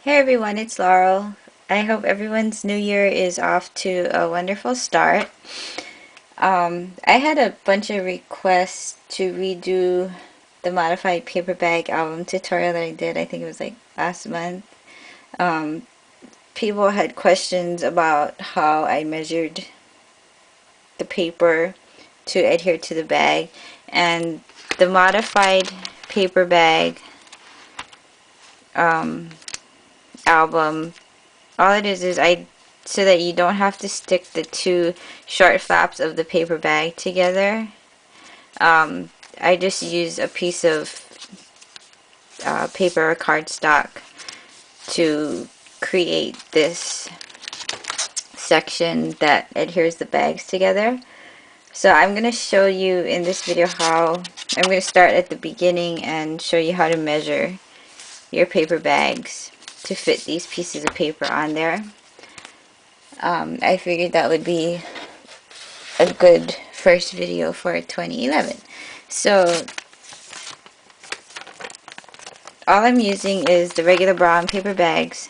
Hey everyone, it's Laurel. I hope everyone's new year is off to a wonderful start. I had a bunch of requests to redo the modified paper bag album tutorial that I did. I think it was like last month. Um, People had questions about how I measured the paper to adhere to the bag, and the modified paper bag um, album, all it is I so that you don't have to stick the two short flaps of the paper bag together. I just use a piece of paper or cardstock to create this section that adheres the bags together. So I'm going to show you in this video how I'm going to start at the beginning and show you how to measure your paper bags to fit these pieces of paper on there. I figured that would be a good first video for 2011. So all I'm using is the regular brown paper bags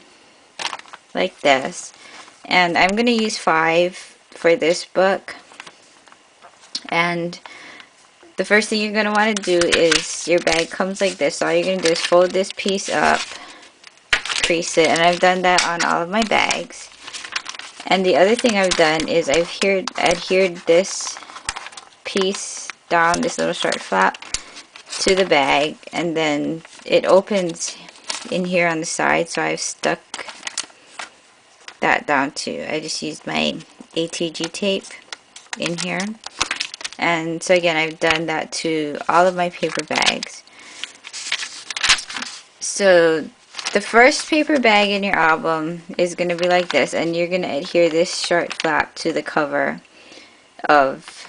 like this, and I'm going to use 5 for this book. And the first thing you're going to want to do is, your bag comes like this, so all you're going to do is fold this piece up, crease it, and I've done that on all of my bags. And the other thing I've done is I've adhered this piece down, this little short flap, to the bag, and then it opens in here on the side, so I've stuck that down too. I just used my ATG tape in here, and so again I've done that to all of my paper bags. So the first paper bag in your album is going to be like this, and you're going to adhere this short flap to the cover of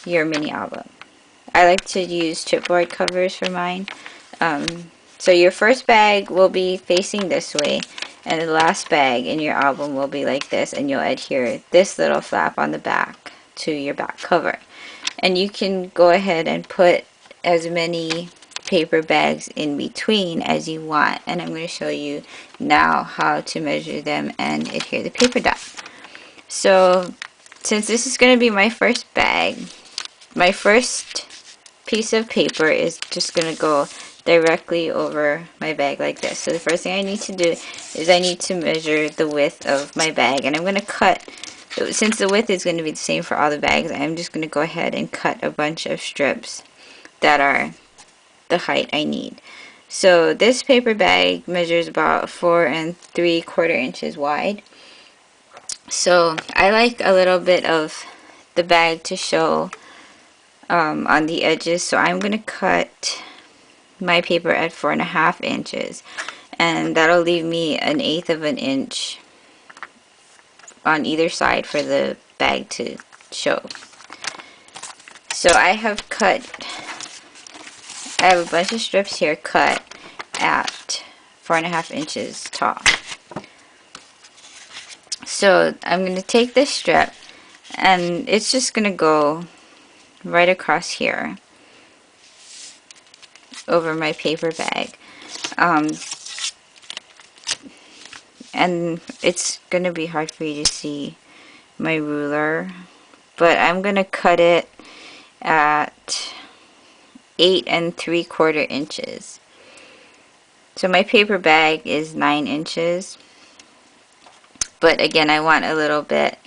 your mini album. I like to use chipboard covers for mine. So your first bag will be facing this way, and the last bag in your album will be like this, and you'll adhere this little flap on the back to your back cover. And you can go ahead and put as many paper bags in between as you want, and I'm going to show you now how to measure them and adhere the paper down. So since this is going to be my first bag, my first piece of paper is just going to go directly over my bag like this. So the first thing I need to do is I need to measure the width of my bag, and I'm going to cut, since the width is going to be the same for all the bags, I'm just going to go ahead and cut a bunch of strips that are the height I need. So this paper bag measures about 4 3/4 inches wide. So I like a little bit of the bag to show on the edges, so I'm going to cut my paper at 4.5 inches, and that'll leave me 1/8 of an inch on either side for the bag to show. So I have a bunch of strips here cut at 4.5 inches tall. So I'm going to take this strip, and it's just going to go right across here over my paper bag. And it's going to be hard for you to see my ruler, but I'm going to cut it at 8 3/4 inches. So my paper bag is 9 inches, but again I want a little bit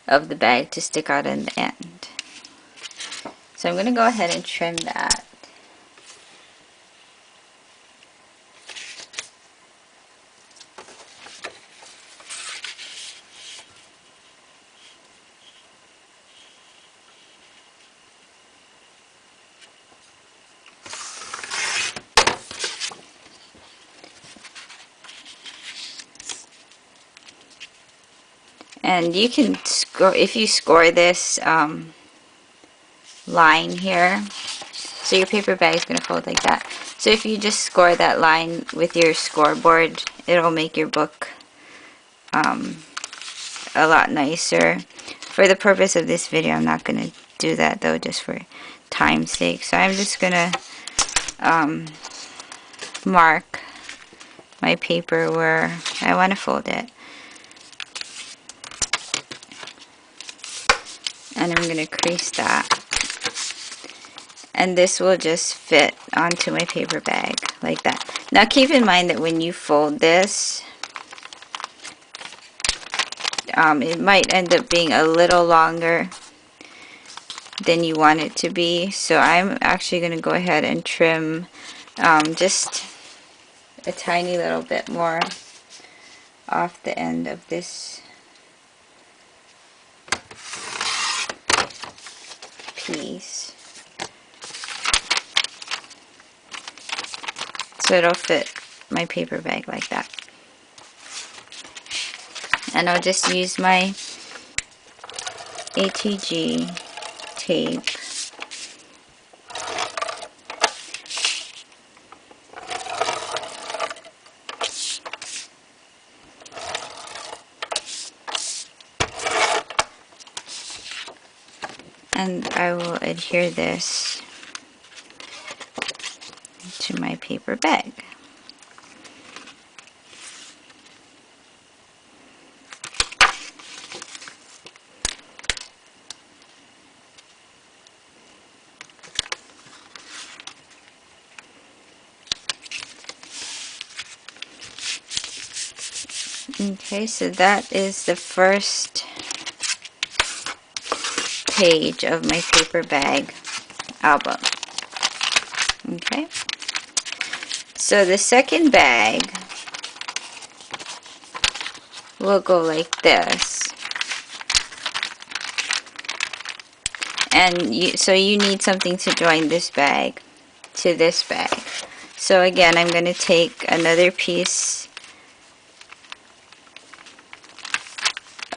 of the bag to stick out in the end. So I'm going to go ahead and trim that. And you can score, if you score this line here, so your paper bag is going to fold like that. So if you just score that line with your scoreboard, it'll make your book a lot nicer. For the purpose of this video, I'm not going to do that though, just for time's sake. So I'm just going to mark my paper where I want to fold it. And I'm going to crease that. And this will just fit onto my paper bag like that. Now keep in mind that when you fold this, it might end up being a little longer than you want it to be. So I'm actually going to go ahead and trim just a tiny little bit more off the end of this piece. So it'll fit my paper bag like that. And I'll just use my ATG tape. And I will adhere this to my paper bag. Okay, so that is the first page of my paper bag album. Okay, so the second bag will go like this. And so you need something to join this bag to this bag. So again, I'm going to take another piece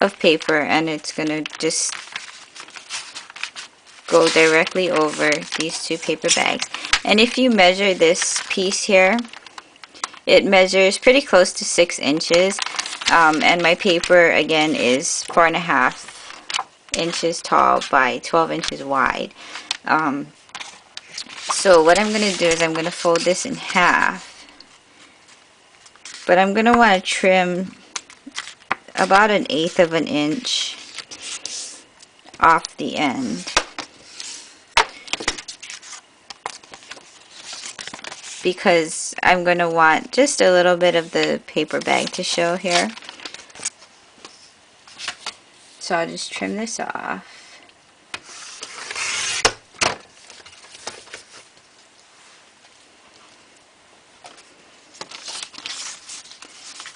of paper and it's going to just go directly over these two paper bags. And if you measure this piece here, it measures pretty close to 6 inches. And my paper again is 4.5 inches tall by 12 inches wide. So what I'm going to do is I'm going to fold this in half. But I'm going to want to trim about 1/8 of an inch off the end. Because I'm going to want just a little bit of the paper bag to show here. So I'll just trim this off.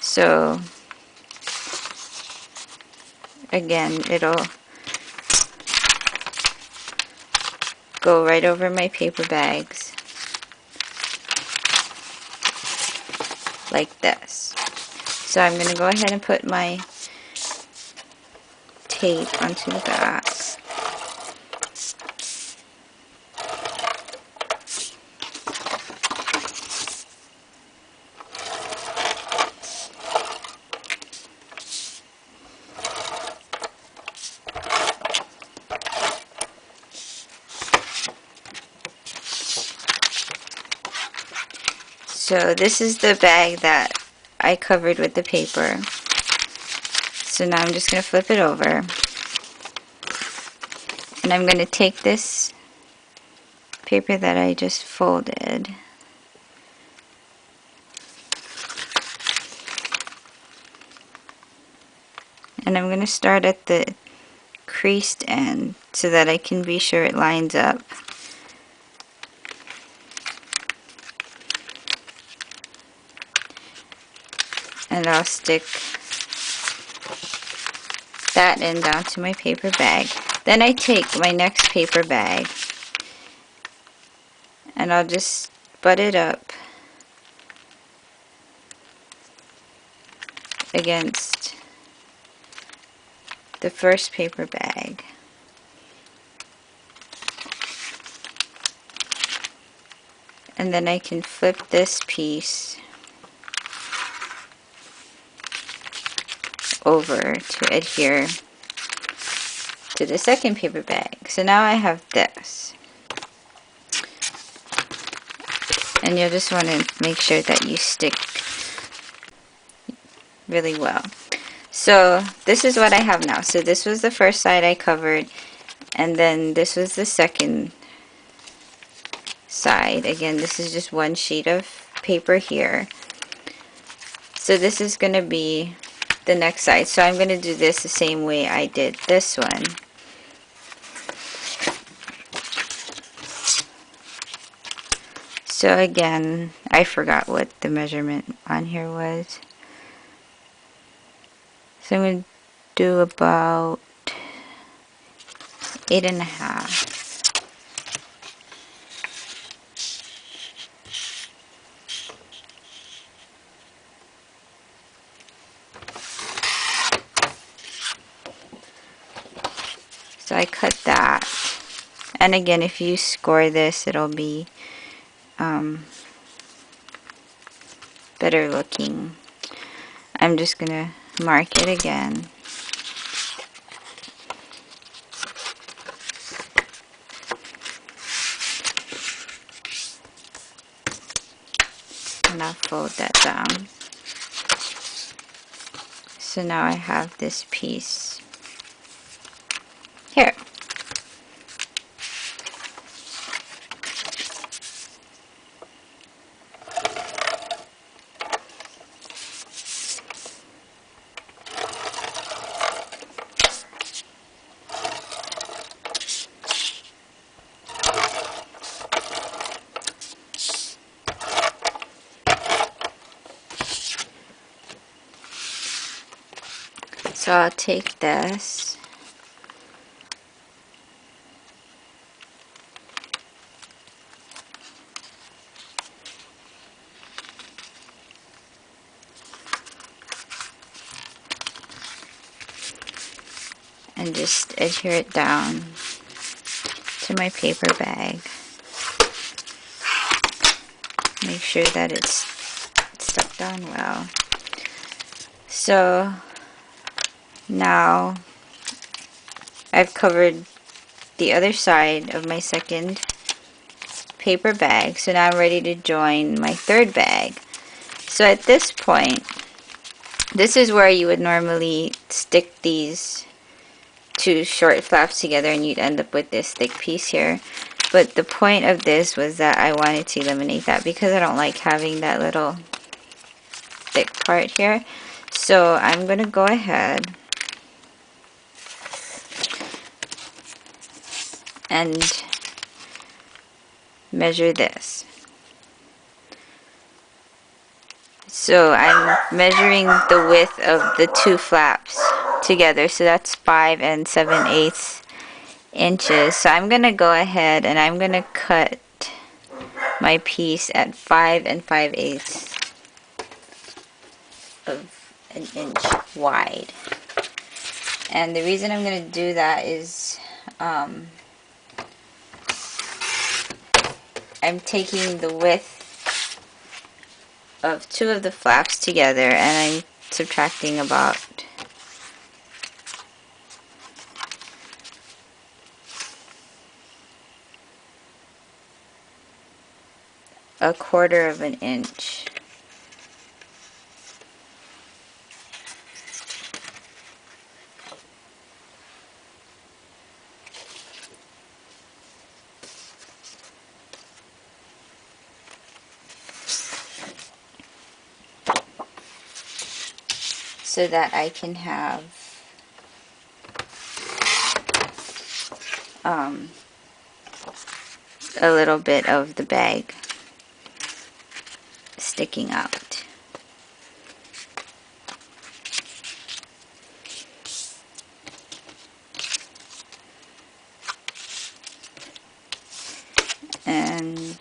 So again, it'll go right over my paper bags like this. So I'm going to go ahead and put my tape onto the back. So this is the bag that I covered with the paper. So now I'm just going to flip it over. And I'm going to take this paper that I just folded. And I'm going to start at the creased end so that I can be sure it lines up. And I'll stick that end down to my paper bag. Then I take my next paper bag and I'll just butt it up against the first paper bag. And then I can flip this piece over to adhere to the second paper bag. So now I have this. And you'll just want to make sure that you stick really well. So this is what I have now. So this was the first side I covered, and then this was the second side. Again, this is just one sheet of paper here. So this is going to be the next side. So I'm going to do this the same way I did this one. So again, I forgot what the measurement on here was. So I'm going to do about 8.5. So I cut that. And again, if you score this, it'll be better looking. I'm just going to mark it again. And I'll fold that down. So now I have this piece here. So I'll take this and just adhere it down to my paper bag. Make sure that it's stuck down well. So now I've covered the other side of my second paper bag. So now I'm ready to join my third bag. So at this point, this is where you would normally stick these two short flaps together and you'd end up with this thick piece here. But the point of this was that I wanted to eliminate that because I don't like having that little thick part here. So I'm going to go ahead and measure this. So I'm measuring the width of the two flaps together. So that's 5 7/8 inches. So I'm going to go ahead and I'm going to cut my piece at 5 5/8 of an inch wide. And the reason I'm going to do that is I'm taking the width of two of the flaps together and I'm subtracting about a quarter of an inch. So that I can have a little bit of the bag sticking out. And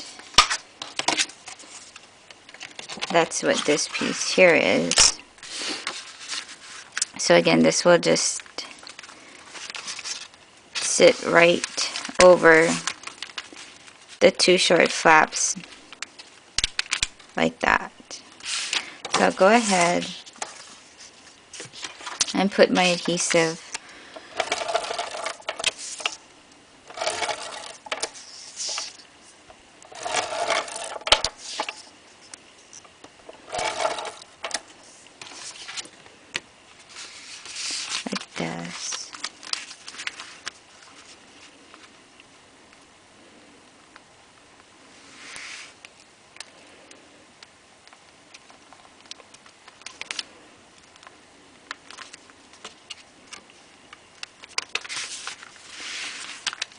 that's what this piece here is. So again, this will just sit right over the two short flaps like that. So I'll go ahead and put my adhesive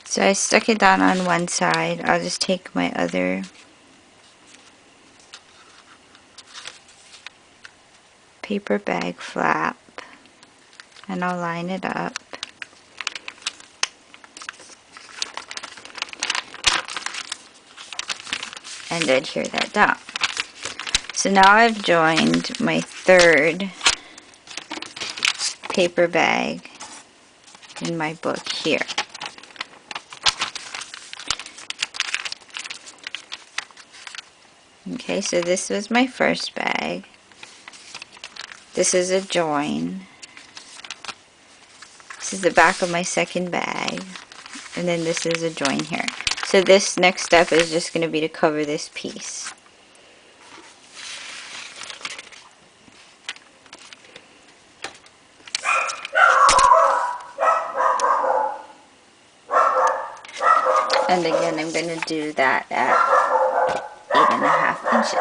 So I stuck it down on one side. I'll just take my other paper bag flap and I'll line it up. And adhere that down. So now I've joined my third paper bag in my book here. Okay, so this was my first bag. This is a join. This is the back of my second bag. And then this is a join here. So this next step is just going to be to cover this piece. And again, I'm going to do that at 8.5 inches.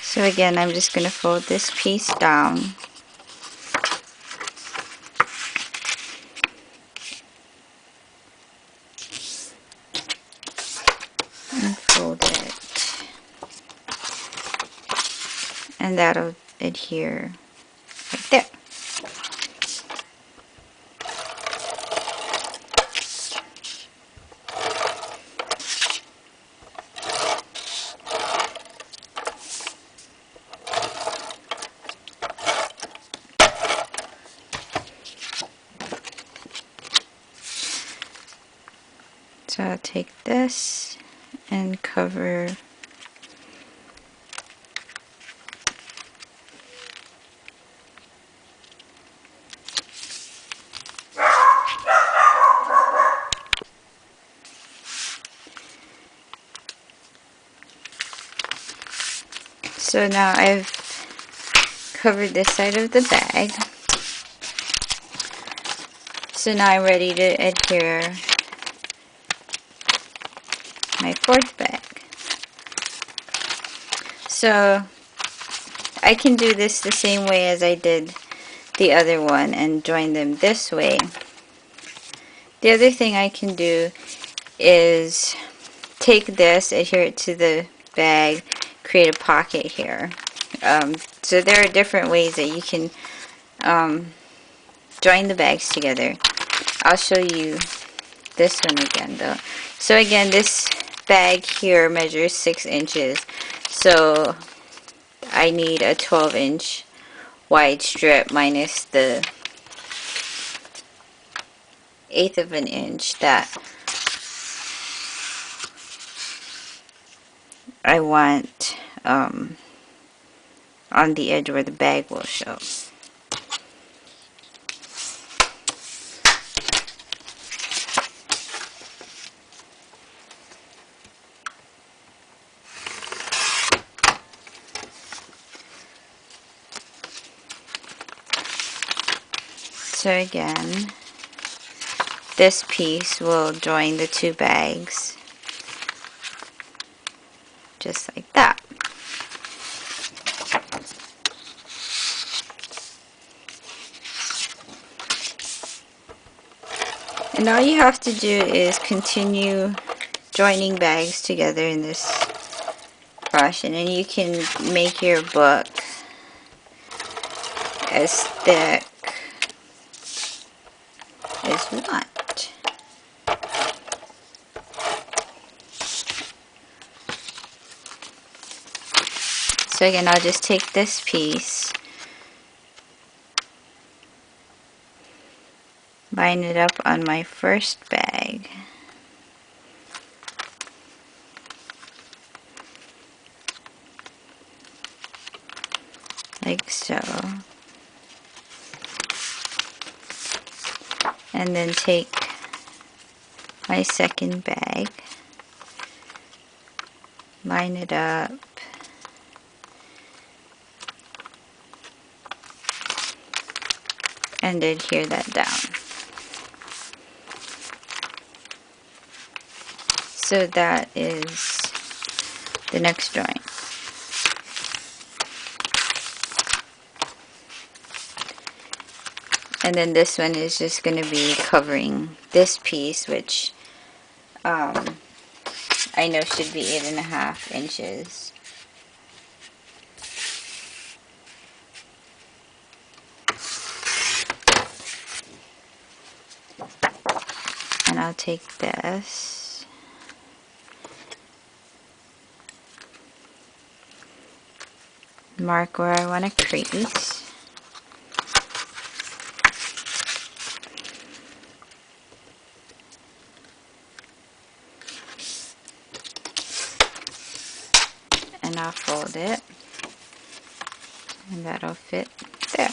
So again, I'm just going to fold this piece down. And fold it. And that'll adhere right there. So I'll take this and cover So now I've covered this side of the bag. So now I'm ready to adhere my fourth bag. So I can do this the same way as I did the other one and join them this way. The other thing I can do is take this, adhere it to the bag, create a pocket here. So there are different ways that you can join the bags together. I'll show you this one again though. So again, this bag here measures 6 inches. So I need a 12-inch wide strip minus the 1/8 of an inch that I want on the edge where the bag will show. So again, this piece will join the two bags just like that. And all you have to do is continue joining bags together in this fashion, and you can make your book as thick as you want. So again, I'll just take this piece, line it up on my first bag, like so, and then take my second bag, line it up, and adhere that down. So that is the next joint. And then this one is just going to be covering this piece, which I know should be 8.5 inches. And I'll take this, mark where I want to crease, and I'll fold it, and that'll fit there.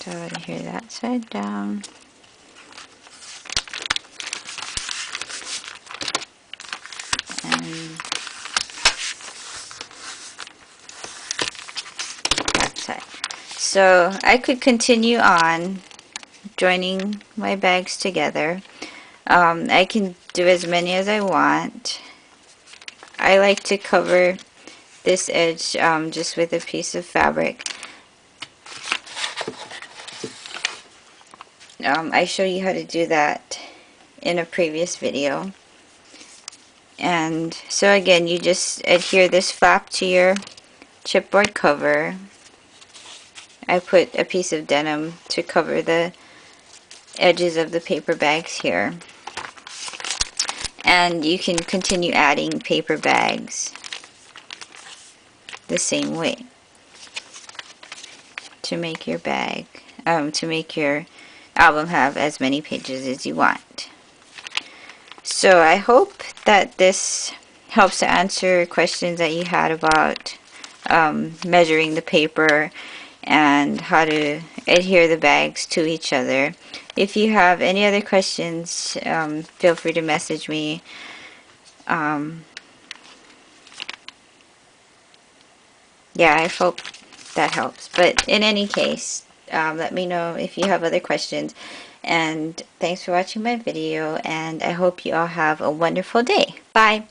So adhere that side down. And that side. So I could continue on joining my bags together. I can do as many as I want. I like to cover this edge just with a piece of fabric. I show you how to do that in a previous video. And so again, you just adhere this flap to your chipboard cover. I put a piece of denim to cover the edges of the paper bags here. And you can continue adding paper bags the same way to make your bag, to make your album have as many pages as you want. So I hope that this helps to answer questions that you had about measuring the paper and how to adhere the bags to each other. If you have any other questions, feel free to message me. Yeah, I hope that helps. But in any case, let me know if you have other questions. And thanks for watching my video, and I hope you all have a wonderful day. Bye!